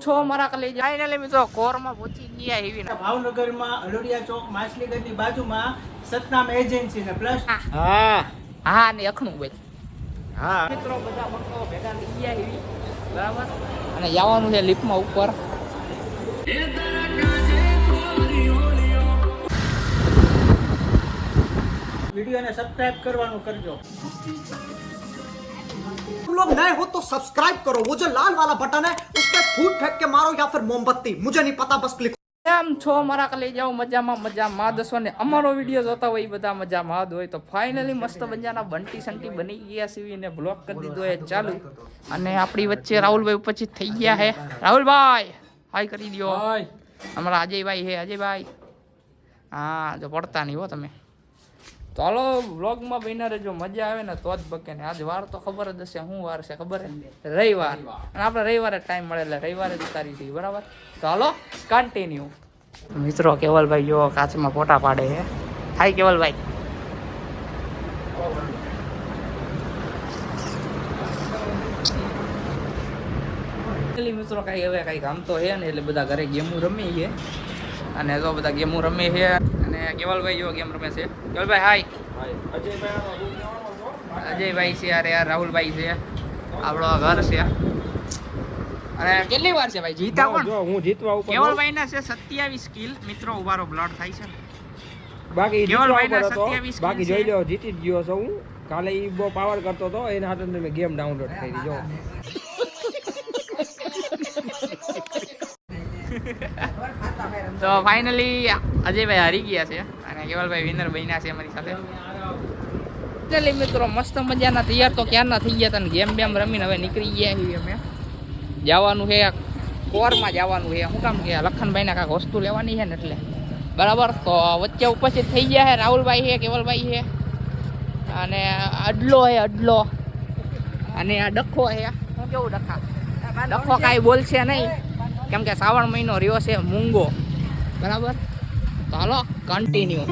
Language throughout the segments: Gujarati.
છો મારા કલેજા ફાઇનલી મિત્રો કોરમાં પહોંચી ગયા એવી ભાવનગરમાં અલોડિયા ચોક માછલીગઢની બાજુમાં સતનામ એજન્સી ને પ્લસ હા ને અખણું ભાઈ હા મિત્રો બધા મંગાવો ભેગા થઈ ગયા એવી બરાબર અને જવાનું છે લિફ્ટમાં ઉપર વિડિયોને સબસ્ક્રાઇબ કરવાનું કરજો तुम लोग नए हो तो सब्सक्राइब करो वो जो लाल वाला बटन है उस पर फूट फेंक के मारो या फिर मोमबत्ती मुझे नहीं पता बस क्लिक કેમ છો મારા કલે જાઓ મજામાં દસો ને અમારો વિડીયો જોતા હોય એ બધા મજામાં હોય તો ફાઇનલી મસ્ત મજાના બંટી સંટી બની ગયા સીવી ને બ્લોક કરી દીધો એ ચાલુ અને આપણી વચ્ચે રાહુલભાઈ ઉપસ્થિત થઈ ગયા છે રાહુલભાઈ હાય કરી દો અમારા અજયભાઈ છે અજયભાઈ હા જો પડતા નહીં હો તમે તો હાલો વ્લોગમાં બન્યા રહેજો મજા આવે ને તો જ બકે ને આજ વાર તો ખબર જ હશે શું વાર છે ખબર હે રવિવાર અને આપણે રવિવારે ટાઈમ મળે એટલે રવિવારે જ ઉતારી દઈએ બરાબર તો હાલો કન્ટિન્યુ મિત્રો કેવલભાઈ જો કાચમાં ફોટા પાડે છે હાય કેવલભાઈ મિત્રો કઈ હવે કઈ કામ તો છે ને એટલે બધા ઘરે ગેમો રમી છે અને જો બધા ગેમો રમે છે અને કેવલભાઈ જો ગેમ રમે છે કેવલભાઈ હાય અજયભાઈ છે યાર રાહુલભાઈ છે આપણો ઘર છે અને કેટલી વાર છે ભાઈ જીતા કોણ હું જીતવા ઉપર કેવલભાઈ ના છે 27 કિલ મિત્રો ઉભારો બ્લડ થાય છે બાકી કેવલભાઈ ના 27 બાકી જોઈ લો જીતી જ ગયો છું હું કાલે ઈ બહુ પાવર કરતો તો એના હાથે મેં ગેમ ડાઉનલોડ કરી જો તો ફાઇનલી અજયભાઈ હારી ગયા છે અને કેવલભાઈ વિનર બન્યા છે અમારી સાથે ચાલી મિત્રો મસ્ત મજાના તૈયાર તો ક્યારના થઈ ગયા હતા ગેમ બેમ રમીને હવે નીકળી ગયા છીએ અમે જવાનું છે કોરમાં જવાનું છે શું કામ કે લખનભાઈને કાંઈક વસ્તુ લેવાની છે ને એટલે બરાબર તો વચ્ચે ઉપસ્થિત થઈ ગયા છે રાહુલભાઈ છે કેવલભાઈ છે અને અડલો છે અડલો અને આ ડખો છે શું કેવું ડખો કાંઈ બોલશે નહીં કેમ કે શ્રાવણ મહિનો રહ્યો છે મૂંગો બરાબર તો હાલો કન્ટિન્યુ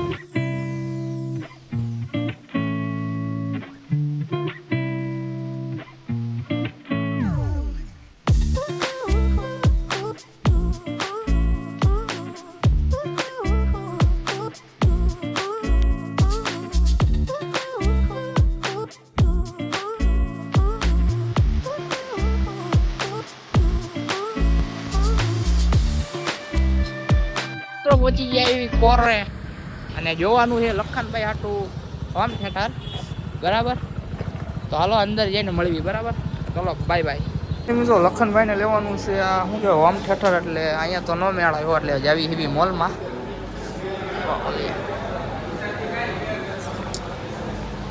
પહોંચી ગયા એવી કોરે અને જોવાનું છે લખનભાઈ હાટું હોમ થિયેટર બરાબર તો હાલો અંદર જઈને મળવી બરાબર ચલો બાય બાય મિત્રો લખનભાઈને લેવાનું છે આ શું કહેવાય હોમ થિયેટર એટલે અહીંયા તો ન મેળ આવ્યો એટલે જાવી એવી મોલમાં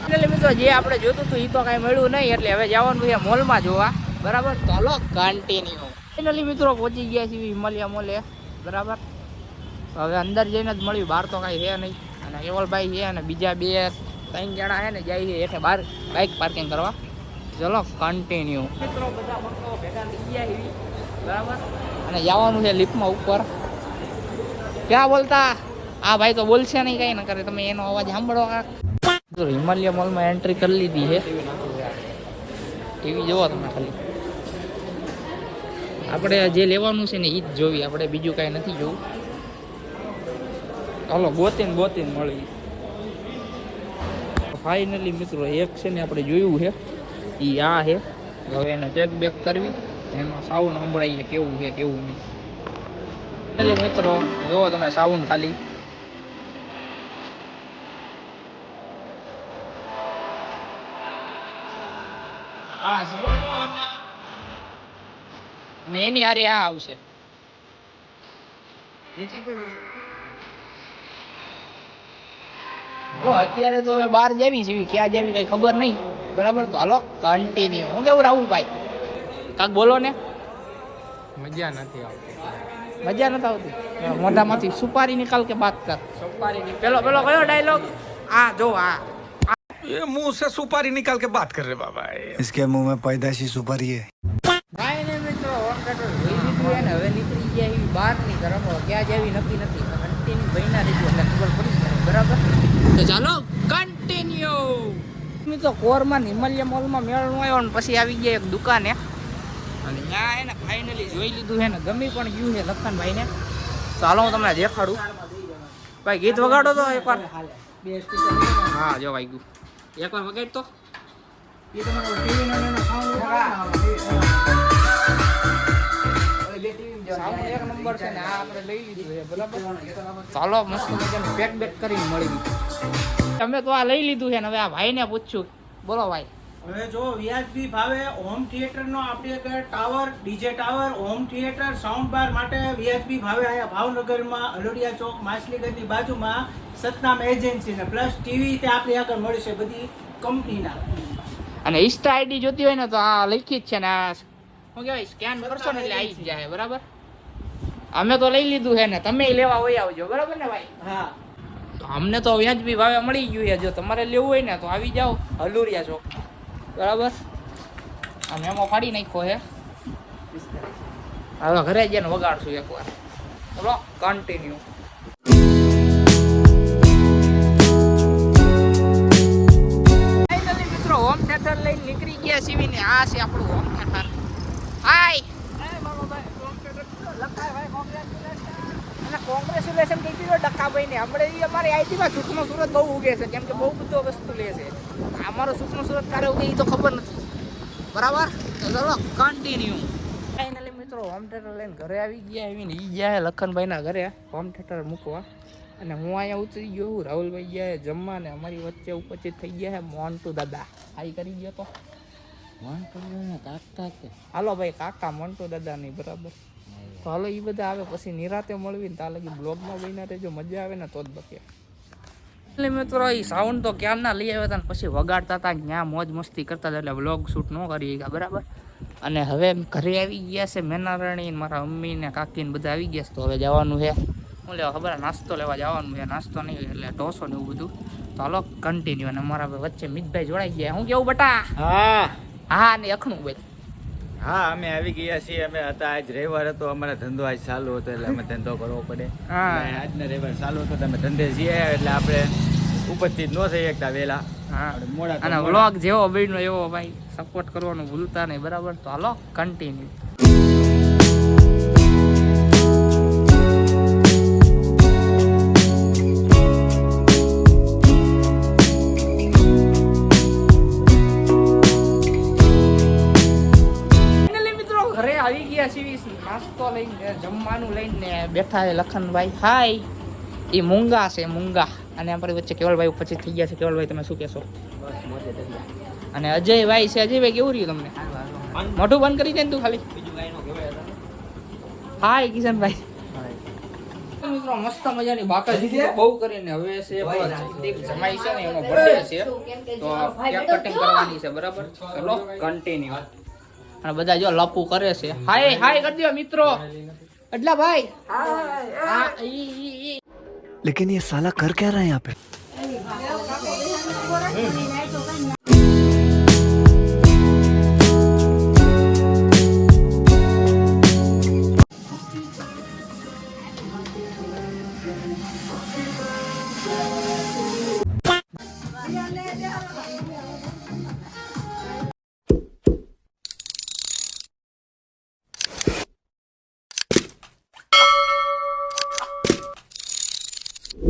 એટલે મિત્રો જે આપણે જોતું હતું એ તો કાંઈ મળ્યું નહીં એટલે હવે જવાનું છે મોલમાં જોવા બરાબર તો હાલો કન્ટિન્યુ ફાઇનલી મિત્રો પહોંચી ગયા છે હિમાલયા મોલે બરાબર હવે અંદર જઈને જ મળ્યું બહાર તો કાંઈ છે નહીં અને કેવલભાઈ છે અને બીજા 2-3 જણા છે ને જાય છે એટલે બહાર બાઇક પાર્કિંગ કરવા ચલો કન્ટિન્યુ મિત્રો બધા મંગાવો ભેગા થઈ ગયા એવી બરાબર અને જવાનું છે લિફ્ટમાં ઉપર ક્યાં બોલતા આ ભાઈ તો બોલશે નહીં કાંઈ ન કરે તમે એનો અવાજ સાંભળો કાંક તો હિમાલયા મોલમાં એન્ટ્રી કરી લીધી છે ટીવી જોવો તમે ખાલી આપણે જે લેવાનું છે ને એ જ જોવી આપણે બીજું કાંઈ નથી જોવું હાલો બોતીન મળી ફાઇનલી મિત્રો એક છે ને આપણે જોયું છે એ આ છે હવે એને ચેક બેક કરવી એમાં સાઉન્ડ સંભળાઈએ કેવું છે કેવું નહીં એટલે મિત્રો જોવો તમે સાઉન્ડ ખાલી અને એની હારે આ આવશે અત્યારે તો હવે બહાર જેવી છે ક્યાં જેવી કઈ ખબર નહીં બરાબર તો હાલો કન્ટિન્યુ હું કેવું રાહુલભાઈ કાક બોલો ને મજા નથી આવતી મોઢામાંથી સુપારી નિકાલ કે બાત કર સુપારી પેલો કયો ડાયલોગ આ જો આ ये मुंह से सुपारी निकाल के बात कर रहे बाबा इसके मुंह में पैदाशी सुपारी है ભાઈ ને મિત્રો હોમથિયેટર જોઈ લીધું ને હવે નીકળી ગયા એવી બહારની તરફ ક્યાં જેવી નક્કી નથી કન્ટિન્યુ બહીના રીતું એટલે ખબર પડી જાય બરાબર તો ચાલો કન્ટિન્યુ મિત્રો કોરમાં હિમાલયા મોલમાં મેળ નો આવ્યો ને પછી આવી ગયા એક દુકાને અને ત્યાં એને ફાઇનલી જોઈ લીધું છે ને ગમી પણ ગયું છે લખનભાઈને. ચાલો હું તમને દેખાડું. ભાઈ ગીત વગાડો તો એકવાર. બે સ્પીકર હા જો વાગ્યું એકવાર વગાડ તો. એ તમારો ટીવી નો એનો સાઉન્ડ સાઉન્ડ એક નંબર છે ને આ આપણે લઈ લીધું છે બરાબર. ચાલો મસ્ત મજાનું પેક બેક કરીને મળી ગયું. તમે તો આ લઈ લીધું છે ને હવે આ ભાઈને પૂછ્યું. બોલો ભાઈ. હવે જો વ્યાજબી ભાવે હોમ થિયેટર નો આપણે કે tower DJ tower home theatre sound બાર માટે વ્યાજબી ભાવે અહીંયા ભાવનગરમાં અલોડિયા ચોક માછલીગઢની બાજુમાં સતનામ એજન્સી ને પ્લસ ટીવી તે આપણી આગળ મળશે બધી કંપનીના. અને ઇન્સ્ટા આઈડી જોતી હોય ને તો આ લખી જ છે ને આ શું કહેવાય સ્કેન કરશો ને એટલે આવી જ જાય બરાબર. અમે તો લઈ લીધું છે ને તમે લેવા હોય આવજો બરાબર ને ભાઈ. હા તો અમને તો વ્યાજબી ભાવે મળી ગયું છે. જો તમારે લેવું હોય ને તો આવી જાઓ અલોડિયા ચોક બરાબર. અને એમાં ફાડી નાખ્યો છે. હવે ઘરે જઈને વગાડશું એકવાર. ચલો કન્ટિન્યુ. ફાઇનલી મિત્રો હોમ થિયેટર લઈને નીકળી ગયા છીએ ને આ છે આપણું હોમ થિયેટર. હાય કોંગ્રેચ્યુલેશન કહી દીધો ડક્કાભાઈ ને. હમણાં એ અમારી આઈટીમાં સુખનો સુરત બહુ ઉગે છે કેમ કે બહુ બધો વસ્તુ લે છે. અમારો સુખનો સુરત ક્યારે ઉગે એ તો ખબર નથી બરાબર. તો ચલો કન્ટિન્યુ. ફાઇનલી મિત્રો હોમ થિયેટર લઈને ઘરે આવી ગયા આવીને એ ગયા લખનભાઈના ઘરે હોમ થિયેટર મૂકવા. અને હું અહીંયા ઉતરી ગયો હું રાહુલભાઈ ગયા જમવા ને અમારી વચ્ચે ઉપસ્થિત થઈ ગયા છે મોન્ટુ દાદા. હાઈ કરી ગયો તો હાલો ભાઈ કાકા મોન્ટુ દાદા નહીં બરાબર. તો હાલો એ બધા આવે પછી નિરાતે મળવી ને ત્યાં લગી બ્લોગમાં બન્યા રહેજો. મજા આવે ને તો જ બકે. એટલે મિત્રો એ સાઉન્ડ તો ક્યારના લઈ આવ્યા હતા ને પછી વગાડતા હતા ત્યાં મોજ મસ્તી કરતા હતા એટલે બ્લોગ શૂટ ન કરી ગયા બરાબર. અને હવે ઘરે આવી ગયા છે મેનારાણી મારા મમ્મી ને કાકી ને બધા આવી ગયા છે. તો હવે જવાનું છે શું લેવા ખબર નાસ્તો લેવા જવાનું છે. નાસ્તો નહીં એટલે ઢોસો ને એવું બધું. તો હાલો કન્ટિન્યુ. અને અમારા વચ્ચે મિતભાઈ જોડાઈ ગયા. હું કેવું બટા? હા હા ને અખણું ભાઈ. હા અમે આવી ગયા છીએ. અમે હતા આજ રવિવાર હતો અમારો ધંધો આજ ચાલુ હતો એટલે અમે ધંધો કરવો પડે. હા. અને આજનો રવિવાર ચાલુ હતો તમે ધંધે જઈએ એટલે આપણે ઉપસ્થિત ન થઈ શકતા વહેલા. હા મોડા તો અને મોડા. વ્લોગ જેવો બન્યો એવો ભાઈ સપોર્ટ કરવાનું ભૂલતા નહીં બરાબર. તો હાલો કન્ટિન્યુ. ઘરે આવી ગયા છીએ નાસ્તો લઈને જમવાનું લઈને બેઠા છે લખનભાઈ. હાય એ મૂંગા છે મૂંગા. અને અમારી વચ્ચે કેવલભાઈ ઉપસ્થિત થઈ ગયા છે. કેવલભાઈ તમે શું કહેશો? અને અજયભાઈ છે. અજયભાઈ કેવું રહ્યું તમને? મોઢું બંધ કરી દે ને તું ખાલી. હાય કિશનભાઈ. મિત્રો મસ્ત મજાની બાકાજી બહુ કરીને હવે છે જમાઈ છે ને એનો બર્થડે છે તો કેક કટિંગ કરવાની છે બરાબર. ચલો કન્ટિન્યુ. અને બધા જો લપુ કરે છે. હાય હાય કરી દો મિત્રો. અડલા ભાઈ હા ઈ लेकिन ये साला कर क्या रहा है यहाँ पे?